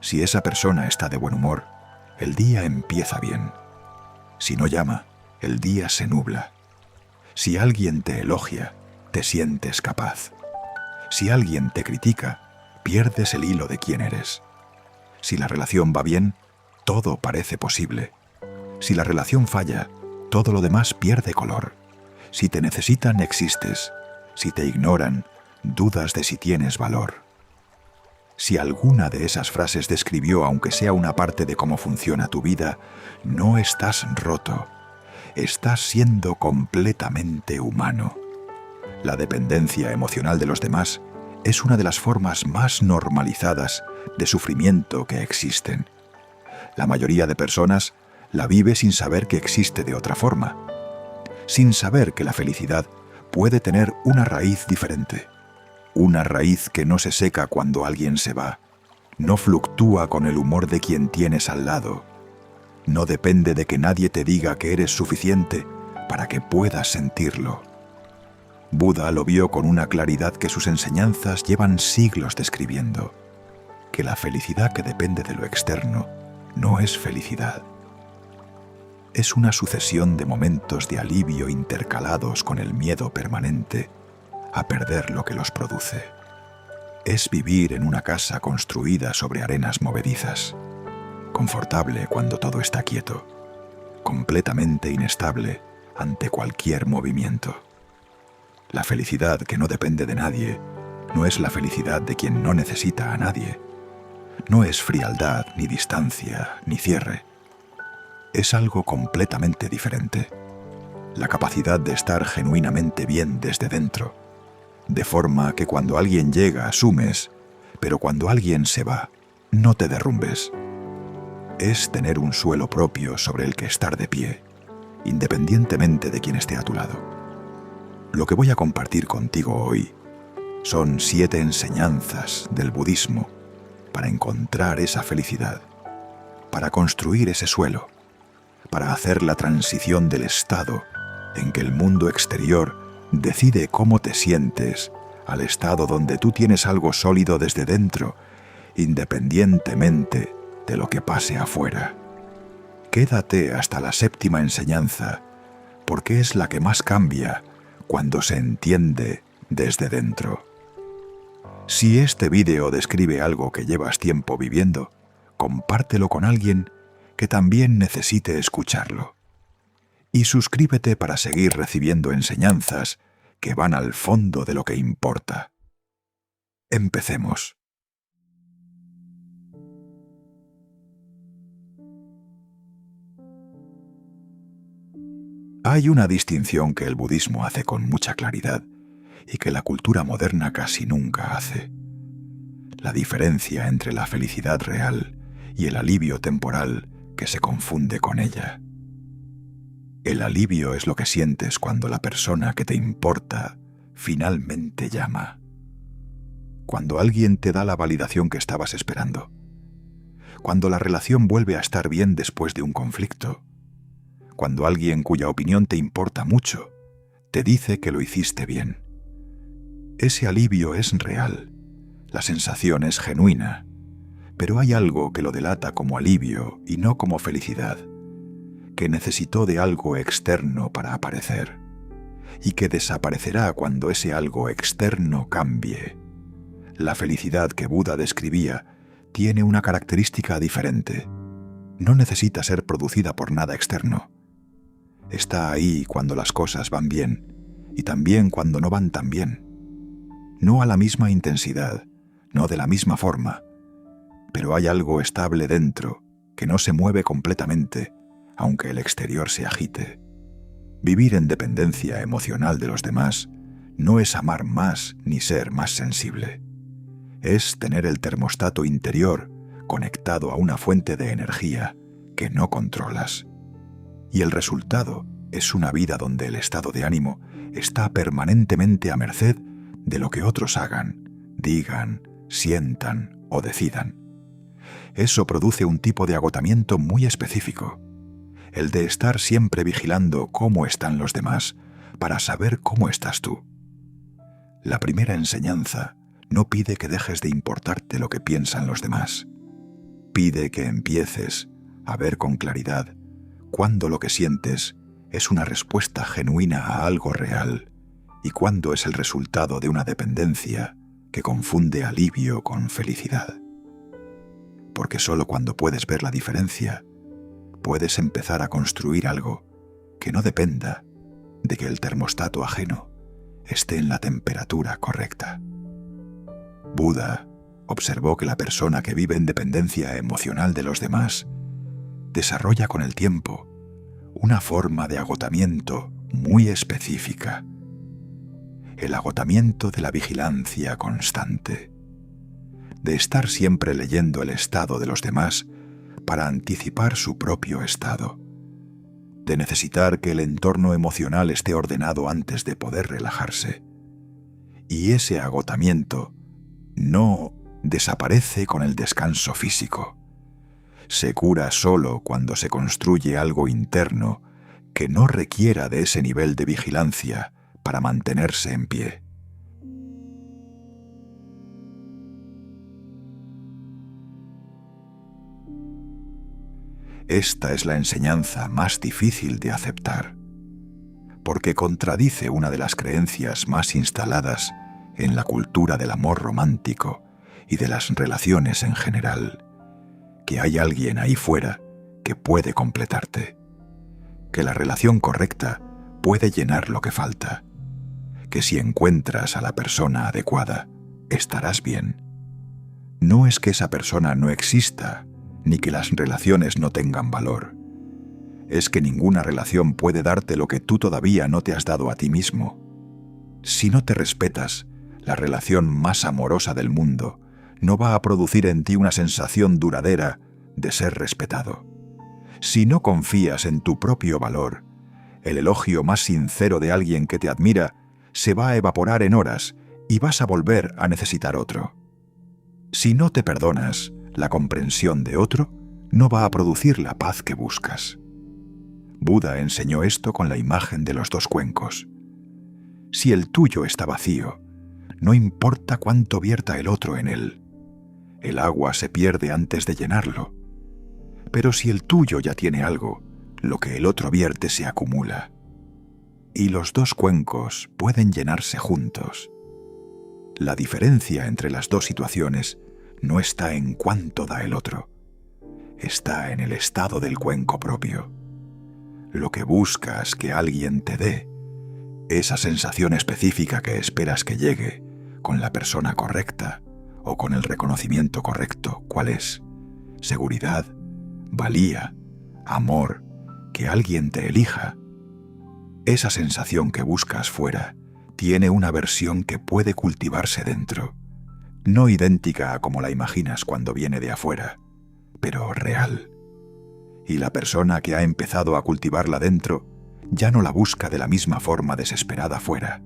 Si esa persona está de buen humor, el día empieza bien. Si no llama, el día se nubla. Si alguien te elogia, te sientes capaz. Si alguien te critica, pierdes el hilo de quién eres. Si la relación va bien, todo parece posible. Si la relación falla, todo lo demás pierde color. Si te necesitan, existes. Si te ignoran, dudas de si tienes valor. Si alguna de esas frases describió, aunque sea una parte de cómo funciona tu vida, no estás roto. Estás siendo completamente humano. La dependencia emocional de los demás es una de las formas más normalizadas de sufrimiento que existen. La mayoría de personas la vive sin saber que existe de otra forma, sin saber que la felicidad puede tener una raíz diferente, una raíz que no se seca cuando alguien se va, no fluctúa con el humor de quien tienes al lado, no depende de que nadie te diga que eres suficiente para que puedas sentirlo. Buda lo vio con una claridad que sus enseñanzas llevan siglos describiendo, que la felicidad que depende de lo externo no es felicidad. Es una sucesión de momentos de alivio intercalados con el miedo permanente a perder lo que los produce. Es vivir en una casa construida sobre arenas movedizas, confortable cuando todo está quieto, completamente inestable ante cualquier movimiento. La felicidad que no depende de nadie no es la felicidad de quien no necesita a nadie. No es frialdad, ni distancia, ni cierre. Es algo completamente diferente. La capacidad de estar genuinamente bien desde dentro, de forma que cuando alguien llega asumes, pero cuando alguien se va, no te derrumbes. Es tener un suelo propio sobre el que estar de pie, independientemente de quien esté a tu lado. Lo que voy a compartir contigo hoy son 7 enseñanzas del budismo para encontrar esa felicidad, para construir ese suelo, para hacer la transición del estado en que el mundo exterior decide cómo te sientes al estado donde tú tienes algo sólido desde dentro, independientemente de lo que pase afuera. Quédate hasta la 7ª enseñanza, porque es la que más cambia cuando se entiende desde dentro. Si este vídeo describe algo que llevas tiempo viviendo, compártelo con alguien que también necesite escucharlo. Y suscríbete para seguir recibiendo enseñanzas que van al fondo de lo que importa. Empecemos. Hay una distinción que el budismo hace con mucha claridad y que la cultura moderna casi nunca hace. La diferencia entre la felicidad real y el alivio temporal que se confunde con ella. El alivio es lo que sientes cuando la persona que te importa finalmente llama. Cuando alguien te da la validación que estabas esperando. Cuando la relación vuelve a estar bien después de un conflicto. Cuando alguien cuya opinión te importa mucho te dice que lo hiciste bien. Ese alivio es real. La sensación es genuina. Pero hay algo que lo delata como alivio y no como felicidad, que necesitó de algo externo para aparecer, y que desaparecerá cuando ese algo externo cambie. La felicidad que Buda describía tiene una característica diferente. No necesita ser producida por nada externo. Está ahí cuando las cosas van bien, y también cuando no van tan bien. No a la misma intensidad, no de la misma forma, pero hay algo estable dentro que no se mueve completamente, aunque el exterior se agite. Vivir en dependencia emocional de los demás no es amar más ni ser más sensible. Es tener el termostato interior conectado a una fuente de energía que no controlas. Y el resultado es una vida donde el estado de ánimo está permanentemente a merced de lo que otros hagan, digan, sientan o decidan. Eso produce un tipo de agotamiento muy específico, el de estar siempre vigilando cómo están los demás para saber cómo estás tú. La primera enseñanza no pide que dejes de importarte lo que piensan los demás. pide que empieces a ver con claridad cuándo lo que sientes es una respuesta genuina a algo real y cuándo es el resultado de una dependencia que confunde alivio con felicidad. Porque solo cuando puedes ver la diferencia, puedes empezar a construir algo que no dependa de que el termostato ajeno esté en la temperatura correcta. Buda observó que la persona que vive en dependencia emocional de los demás desarrolla con el tiempo una forma de agotamiento muy específica, el agotamiento de la vigilancia constante, de estar siempre leyendo el estado de los demás para anticipar su propio estado, de necesitar que el entorno emocional esté ordenado antes de poder relajarse. Y ese agotamiento no desaparece con el descanso físico. Se cura solo cuando se construye algo interno que no requiera de ese nivel de vigilancia para mantenerse en pie. Esta es la enseñanza más difícil de aceptar, porque contradice una de las creencias más instaladas en la cultura del amor romántico y de las relaciones en general, que hay alguien ahí fuera que puede completarte, que la relación correcta puede llenar lo que falta, que si encuentras a la persona adecuada, estarás bien. No es que esa persona no exista, ni que las relaciones no tengan valor. Es que ninguna relación puede darte lo que tú todavía no te has dado a ti mismo. Si no te respetas, la relación más amorosa del mundo no va a producir en ti una sensación duradera de ser respetado. Si no confías en tu propio valor, el elogio más sincero de alguien que te admira se va a evaporar en horas y vas a volver a necesitar otro. Si no te perdonas, la comprensión de otro no va a producir la paz que buscas. Buda enseñó esto con la imagen de los dos cuencos. Si el tuyo está vacío, no importa cuánto vierta el otro en él. El agua se pierde antes de llenarlo. Pero si el tuyo ya tiene algo, lo que el otro vierte se acumula. Y los dos cuencos pueden llenarse juntos. La diferencia entre las dos situaciones no está en cuánto da el otro. Está en el estado del cuenco propio. Lo que buscas que alguien te dé, esa sensación específica que esperas que llegue con la persona correcta o con el reconocimiento correcto, ¿cuál es? Seguridad, valía, amor, que alguien te elija. Esa sensación que buscas fuera tiene una versión que puede cultivarse dentro, no idéntica a como la imaginas cuando viene de afuera, pero real. Y la persona que ha empezado a cultivarla dentro ya no la busca de la misma forma desesperada fuera.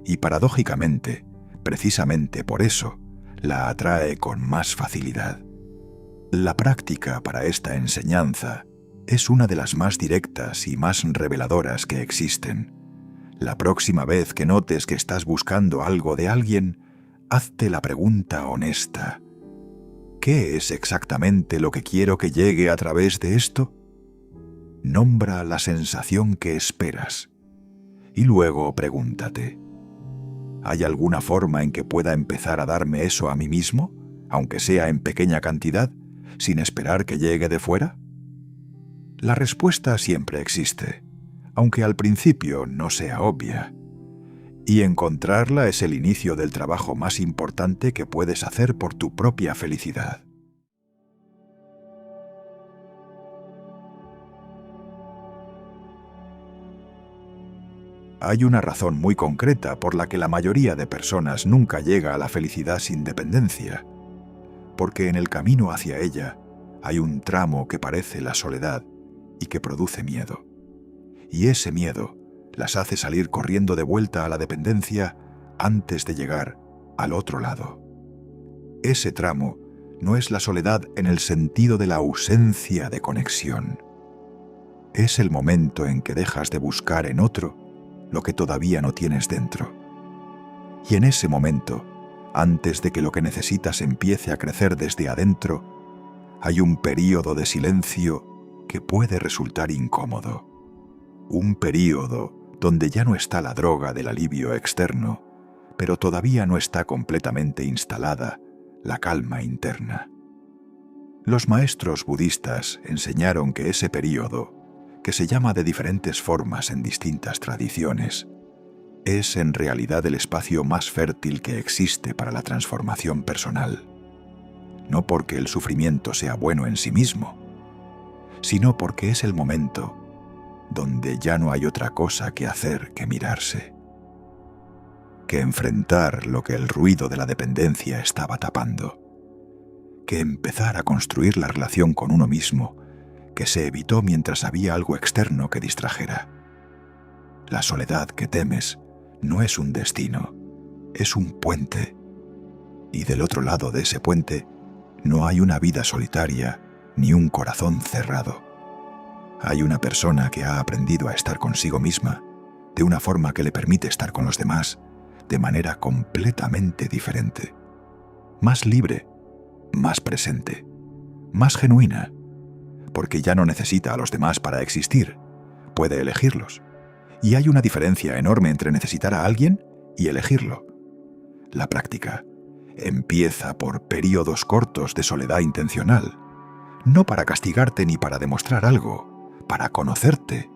Y paradójicamente, precisamente por eso, la atrae con más facilidad. La práctica para esta enseñanza es una de las más directas y más reveladoras que existen. La próxima vez que notes que estás buscando algo de alguien, hazte la pregunta honesta: ¿qué es exactamente lo que quiero que llegue a través de esto? Nombra la sensación que esperas y luego pregúntate: ¿hay alguna forma en que pueda empezar a darme eso a mí mismo, aunque sea en pequeña cantidad, sin esperar que llegue de fuera? La respuesta siempre existe, aunque al principio no sea obvia. Y encontrarla es el inicio del trabajo más importante que puedes hacer por tu propia felicidad. Hay una razón muy concreta por la que la mayoría de personas nunca llega a la felicidad sin dependencia, porque en el camino hacia ella hay un tramo que parece la soledad y que produce miedo. Y ese miedo las hace salir corriendo de vuelta a la dependencia antes de llegar al otro lado. Ese tramo no es la soledad en el sentido de la ausencia de conexión. Es el momento en que dejas de buscar en otro lo que todavía no tienes dentro. Y en ese momento, antes de que lo que necesitas empiece a crecer desde adentro, hay un período de silencio que puede resultar incómodo. Un período donde ya no está la droga del alivio externo, pero todavía no está completamente instalada la calma interna. Los maestros budistas enseñaron que ese período, que se llama de diferentes formas en distintas tradiciones, es en realidad el espacio más fértil que existe para la transformación personal. No porque el sufrimiento sea bueno en sí mismo, sino porque es el momento donde ya no hay otra cosa que hacer que mirarse, que enfrentar lo que el ruido de la dependencia estaba tapando, que empezar a construir la relación con uno mismo que se evitó mientras había algo externo que distrajera. La soledad que temes no es un destino, es un puente, y del otro lado de ese puente no hay una vida solitaria ni un corazón cerrado. Hay una persona que ha aprendido a estar consigo misma de una forma que le permite estar con los demás de manera completamente diferente, más libre, más presente, más genuina, porque ya no necesita a los demás para existir, puede elegirlos. Y hay una diferencia enorme entre necesitar a alguien y elegirlo. La práctica empieza por períodos cortos de soledad intencional, no para castigarte ni para demostrar algo, para conocerte,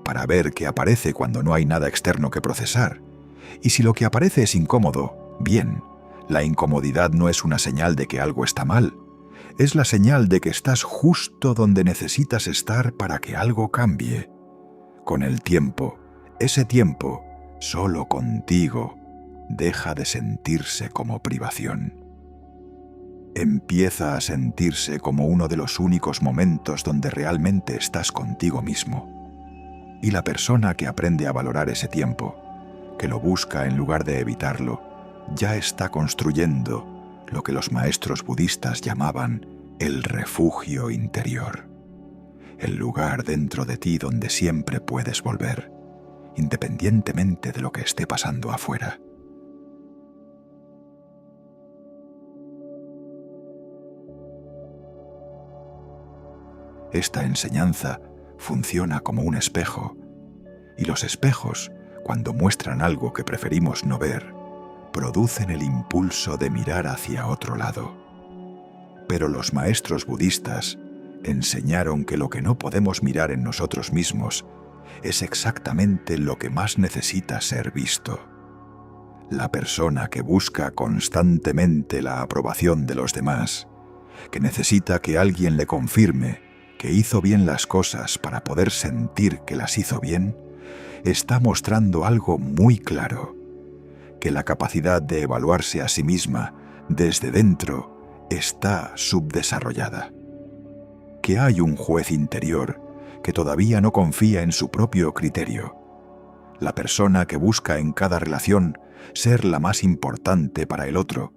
para ver qué aparece cuando no hay nada externo que procesar. Y si lo que aparece es incómodo, bien, la incomodidad no es una señal de que algo está mal, es la señal de que estás justo donde necesitas estar para que algo cambie. Con el tiempo, ese tiempo, solo contigo, deja de sentirse como privación. Empieza a sentirse como uno de los únicos momentos donde realmente estás contigo mismo. Y la persona que aprende a valorar ese tiempo, que lo busca en lugar de evitarlo, ya está construyendo lo que los maestros budistas llamaban el refugio interior, el lugar dentro de ti donde siempre puedes volver, independientemente de lo que esté pasando afuera. Esta enseñanza funciona como un espejo, y los espejos, cuando muestran algo que preferimos no ver, producen el impulso de mirar hacia otro lado. Pero los maestros budistas enseñaron que lo que no podemos mirar en nosotros mismos es exactamente lo que más necesita ser visto. La persona que busca constantemente la aprobación de los demás, que necesita que alguien le confirme que hizo bien las cosas para poder sentir que las hizo bien, está mostrando algo muy claro, que la capacidad de evaluarse a sí misma desde dentro está subdesarrollada, que hay un juez interior que todavía no confía en su propio criterio. La persona que busca en cada relación ser la más importante para el otro,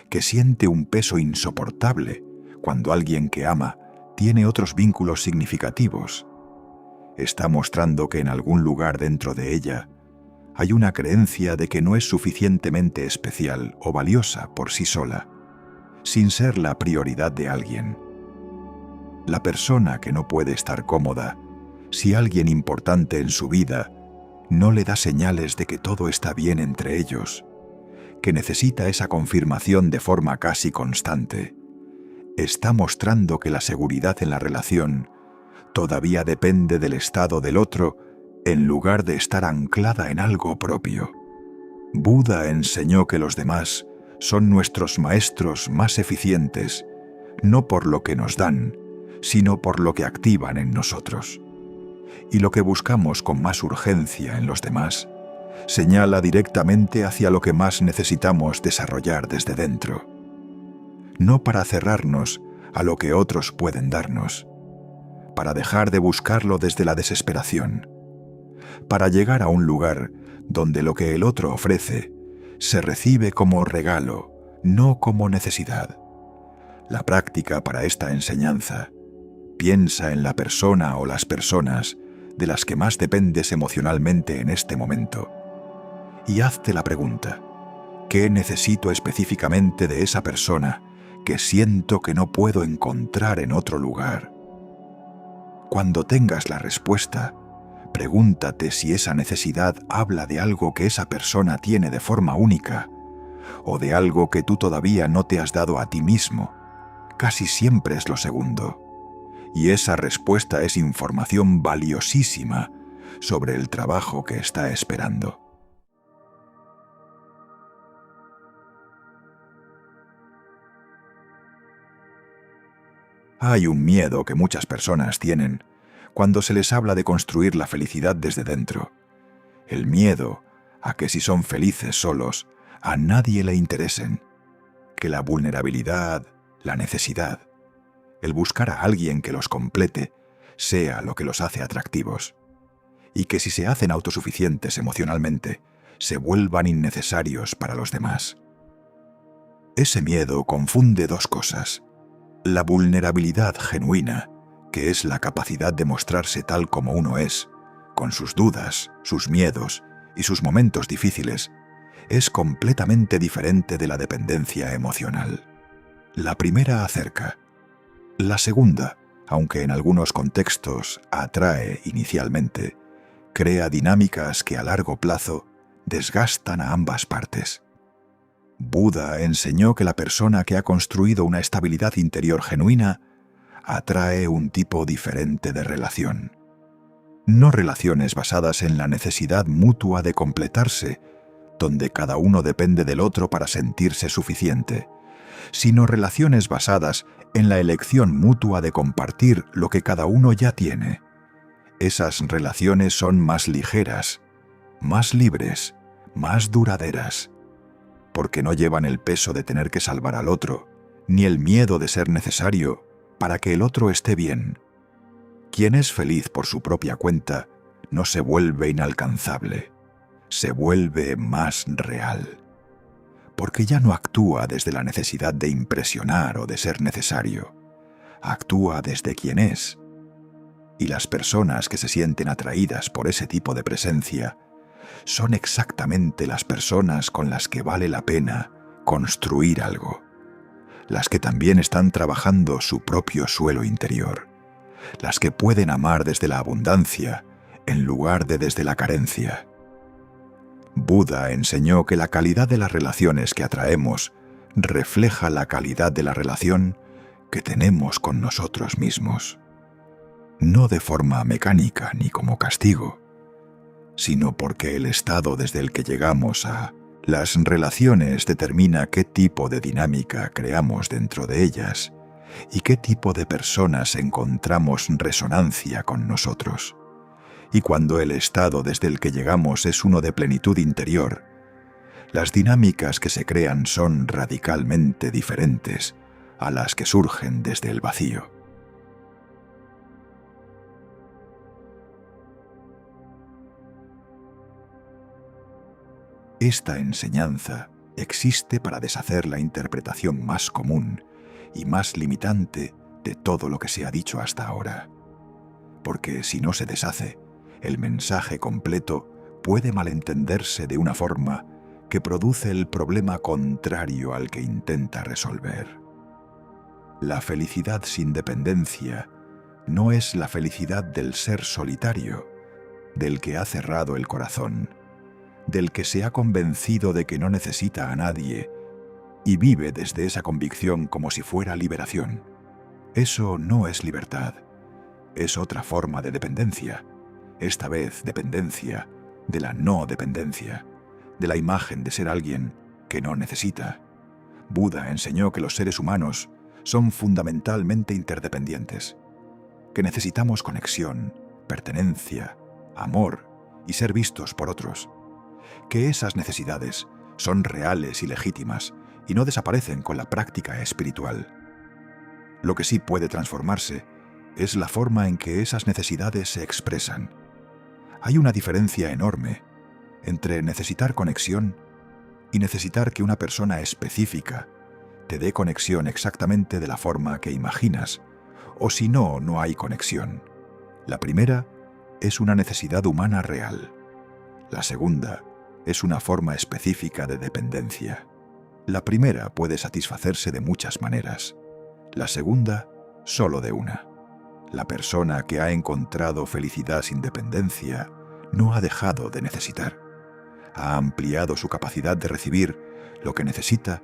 que siente un peso insoportable cuando alguien que ama tiene otros vínculos significativos, está mostrando que en algún lugar dentro de ella hay una creencia de que no es suficientemente especial o valiosa por sí sola, sin ser la prioridad de alguien. La persona que no puede estar cómoda, si alguien importante en su vida no le da señales de que todo está bien entre ellos, que necesita esa confirmación de forma casi constante, está mostrando que la seguridad en la relación todavía depende del estado del otro en lugar de estar anclada en algo propio. Buda enseñó que los demás son nuestros maestros más eficientes, no por lo que nos dan, sino por lo que activan en nosotros. Y lo que buscamos con más urgencia en los demás señala directamente hacia lo que más necesitamos desarrollar desde dentro. No para cerrarnos a lo que otros pueden darnos, para dejar de buscarlo desde la desesperación, para llegar a un lugar donde lo que el otro ofrece se recibe como regalo, no como necesidad. La práctica para esta enseñanza piensa en la persona o las personas de las que más dependes emocionalmente en este momento y hazte la pregunta: ¿qué necesito específicamente de esa persona que siento que no puedo encontrar en otro lugar. Cuando tengas la respuesta, pregúntate si esa necesidad habla de algo que esa persona tiene de forma única o de algo que tú todavía no te has dado a ti mismo. Casi siempre es lo segundo. Y esa respuesta es información valiosísima sobre el trabajo que está esperando. Hay un miedo que muchas personas tienen cuando se les habla de construir la felicidad desde dentro. El miedo a que si son felices solos, a nadie le interesen. Que la vulnerabilidad, la necesidad, el buscar a alguien que los complete, sea lo que los hace atractivos. Y que si se hacen autosuficientes emocionalmente, se vuelvan innecesarios para los demás. Ese miedo confunde dos cosas: la vulnerabilidad genuina, que es la capacidad de mostrarse tal como uno es, con sus dudas, sus miedos y sus momentos difíciles, es completamente diferente de la dependencia emocional. La primera acerca. La segunda, aunque en algunos contextos atrae inicialmente, crea dinámicas que a largo plazo desgastan a ambas partes. Buda enseñó que la persona que ha construido una estabilidad interior genuina atrae un tipo diferente de relación. No relaciones basadas en la necesidad mutua de completarse, donde cada uno depende del otro para sentirse suficiente, sino relaciones basadas en la elección mutua de compartir lo que cada uno ya tiene. Esas relaciones son más ligeras, más libres, más duraderas, porque no llevan el peso de tener que salvar al otro, ni el miedo de ser necesario para que el otro esté bien. Quien es feliz por su propia cuenta no se vuelve inalcanzable, se vuelve más real, porque ya no actúa desde la necesidad de impresionar o de ser necesario, actúa desde quien es. Y las personas que se sienten atraídas por ese tipo de presencia son exactamente las personas con las que vale la pena construir algo, las que también están trabajando su propio suelo interior, las que pueden amar desde la abundancia en lugar de desde la carencia. Buda enseñó que la calidad de las relaciones que atraemos refleja la calidad de la relación que tenemos con nosotros mismos. No de forma mecánica ni como castigo, sino porque el estado desde el que llegamos a las relaciones determina qué tipo de dinámica creamos dentro de ellas y qué tipo de personas encontramos resonancia con nosotros. Y cuando el estado desde el que llegamos es uno de plenitud interior, las dinámicas que se crean son radicalmente diferentes a las que surgen desde el vacío. Esta enseñanza existe para deshacer la interpretación más común y más limitante de todo lo que se ha dicho hasta ahora. Porque si no se deshace, el mensaje completo puede malentenderse de una forma que produce el problema contrario al que intenta resolver. La felicidad sin dependencia no es la felicidad del ser solitario, del que ha cerrado el corazón, del que se ha convencido de que no necesita a nadie y vive desde esa convicción como si fuera liberación. Eso no es libertad, es otra forma de dependencia, esta vez dependencia de la no dependencia, de la imagen de ser alguien que no necesita. Buda enseñó que los seres humanos son fundamentalmente interdependientes, que necesitamos conexión, pertenencia, amor y ser vistos por otros, que esas necesidades son reales y legítimas y no desaparecen con la práctica espiritual. Lo que sí puede transformarse es la forma en que esas necesidades se expresan. Hay una diferencia enorme entre necesitar conexión y necesitar que una persona específica te dé conexión exactamente de la forma que imaginas, o si no, no hay conexión. La primera es una necesidad humana real. La segunda es una forma específica de dependencia. La primera puede satisfacerse de muchas maneras, la segunda solo de una. La persona que ha encontrado felicidad sin dependencia no ha dejado de necesitar. Ha ampliado su capacidad de recibir lo que necesita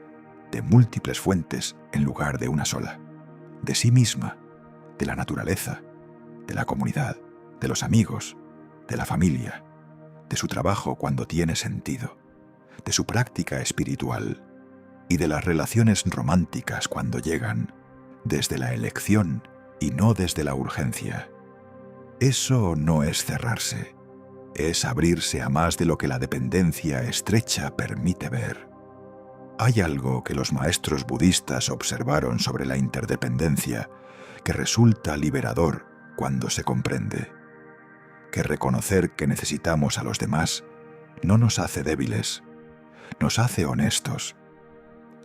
de múltiples fuentes en lugar de una sola. De sí misma, de la naturaleza, de la comunidad, de los amigos, de la familia, de su trabajo cuando tiene sentido, de su práctica espiritual y de las relaciones románticas cuando llegan, desde la elección y no desde la urgencia. Eso no es cerrarse, es abrirse a más de lo que la dependencia estrecha permite ver. Hay algo que los maestros budistas observaron sobre la interdependencia que resulta liberador cuando se comprende. Que reconocer que necesitamos a los demás no nos hace débiles, nos hace honestos.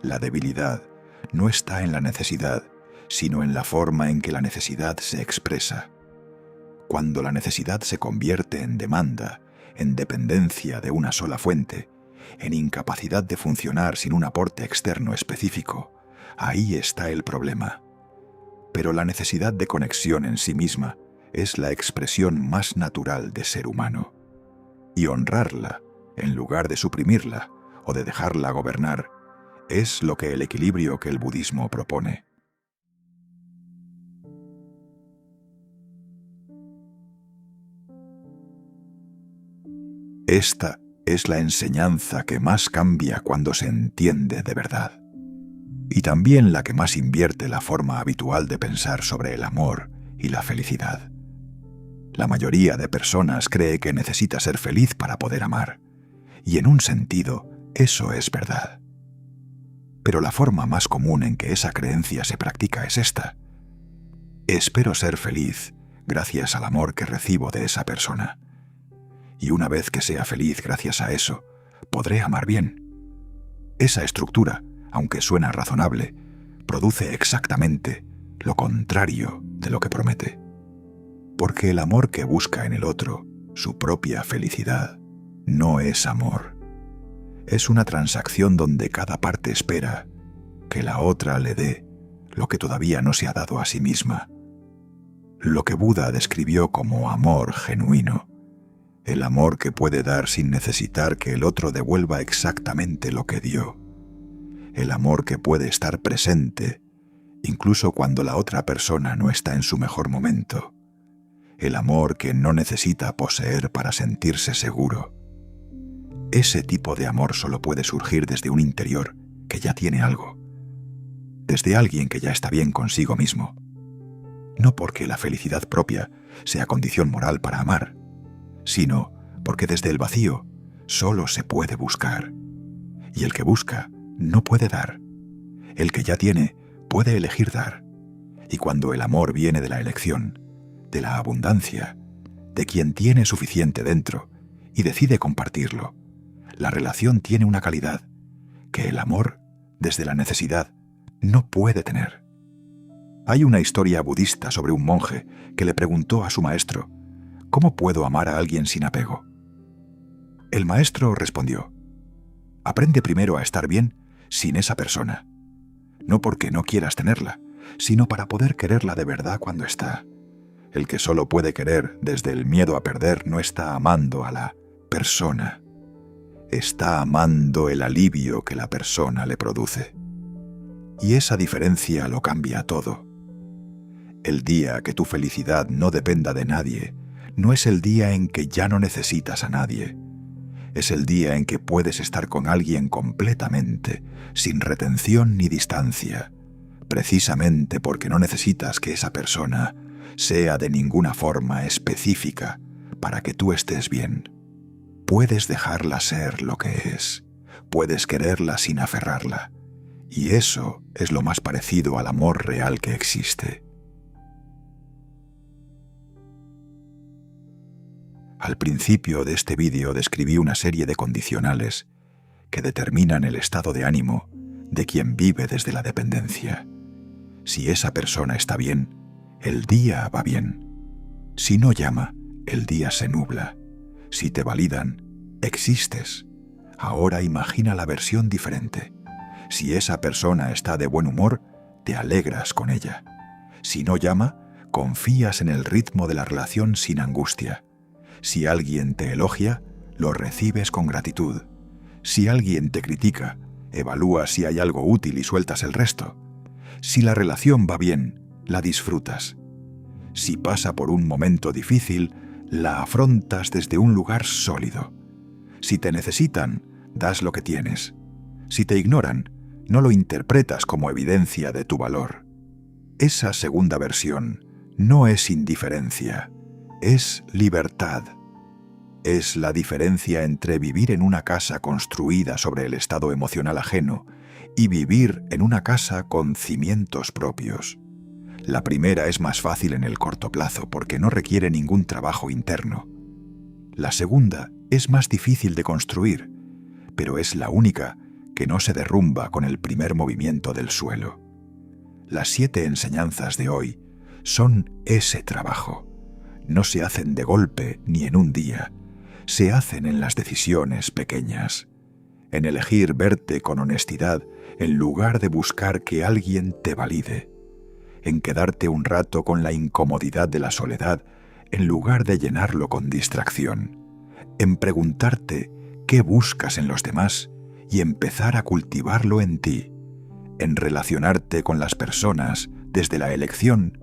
La debilidad no está en la necesidad, sino en la forma en que la necesidad se expresa. Cuando la necesidad se convierte en demanda, en dependencia de una sola fuente, en incapacidad de funcionar sin un aporte externo específico, ahí está el problema. Pero la necesidad de conexión en sí misma es la expresión más natural de ser humano. Y honrarla, en lugar de suprimirla o de dejarla gobernar, es lo que el equilibrio que el budismo propone. Esta es la enseñanza que más cambia cuando se entiende de verdad, y también la que más invierte la forma habitual de pensar sobre el amor y la felicidad. La mayoría de personas cree que necesita ser feliz para poder amar, y en un sentido, eso es verdad. Pero la forma más común en que esa creencia se practica es esta: espero ser feliz gracias al amor que recibo de esa persona. Y una vez que sea feliz gracias a eso, podré amar bien. Esa estructura, aunque suena razonable, produce exactamente lo contrario de lo que promete. Porque el amor que busca en el otro, su propia felicidad, no es amor. Es una transacción donde cada parte espera que la otra le dé lo que todavía no se ha dado a sí misma. Lo que Buda describió como amor genuino, el amor que puede dar sin necesitar que el otro devuelva exactamente lo que dio. El amor que puede estar presente, incluso cuando la otra persona no está en su mejor momento. El amor que no necesita poseer para sentirse seguro. Ese tipo de amor solo puede surgir desde un interior que ya tiene algo. Desde alguien que ya está bien consigo mismo. No porque la felicidad propia sea condición moral para amar, sino porque desde el vacío solo se puede buscar. Y el que busca no puede dar. El que ya tiene puede elegir dar. Y cuando el amor viene de la elección, de la abundancia, de quien tiene suficiente dentro y decide compartirlo, la relación tiene una calidad que el amor, desde la necesidad, no puede tener. Hay una historia budista sobre un monje que le preguntó a su maestro: ¿cómo puedo amar a alguien sin apego? El maestro respondió: aprende primero a estar bien sin esa persona, no porque no quieras tenerla, sino para poder quererla de verdad cuando está. El que solo puede querer desde el miedo a perder no está amando a la persona, está amando el alivio que la persona le produce. Y esa diferencia lo cambia todo. El día que tu felicidad no dependa de nadie, no es el día en que ya no necesitas a nadie. Es el día en que puedes estar con alguien completamente, sin retención ni distancia, precisamente porque no necesitas que esa persona sea de ninguna forma específica para que tú estés bien. Puedes dejarla ser lo que es, puedes quererla sin aferrarla, y eso es lo más parecido al amor real que existe. Al principio de este vídeo describí una serie de condicionales que determinan el estado de ánimo de quien vive desde la dependencia. Si esa persona está bien, el día va bien. Si no llama, el día se nubla. Si te validan, existes. Ahora imagina la versión diferente. Si esa persona está de buen humor, te alegras con ella. Si no llama, confías en el ritmo de la relación sin angustia. Si alguien te elogia, lo recibes con gratitud. Si alguien te critica, evalúas si hay algo útil y sueltas el resto. Si la relación va bien, la disfrutas. Si pasa por un momento difícil, la afrontas desde un lugar sólido. Si te necesitan, das lo que tienes. Si te ignoran, no lo interpretas como evidencia de tu valor. Esa segunda versión no es indiferencia, es libertad. Es la diferencia entre vivir en una casa construida sobre el estado emocional ajeno y vivir en una casa con cimientos propios. La primera es más fácil en el corto plazo porque no requiere ningún trabajo interno. La segunda es más difícil de construir, pero es la única que no se derrumba con el primer movimiento del suelo. Las 7 enseñanzas de hoy son ese trabajo. No se hacen de golpe ni en un día. Se hacen en las decisiones pequeñas, en elegir verte con honestidad en lugar de buscar que alguien te valide, en quedarte un rato con la incomodidad de la soledad en lugar de llenarlo con distracción, en preguntarte qué buscas en los demás y empezar a cultivarlo en ti, en relacionarte con las personas desde la elección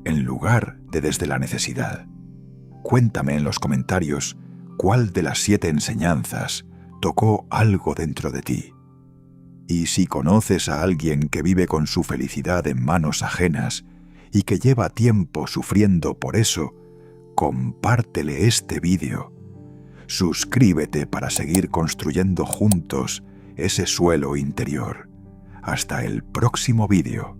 en lugar de desde la necesidad. Cuéntame en los comentarios cuál de las 7 enseñanzas tocó algo dentro de ti. Y si conoces a alguien que vive con su felicidad en manos ajenas y que lleva tiempo sufriendo por eso, compártele este vídeo. Suscríbete para seguir construyendo juntos ese suelo interior. Hasta el próximo vídeo.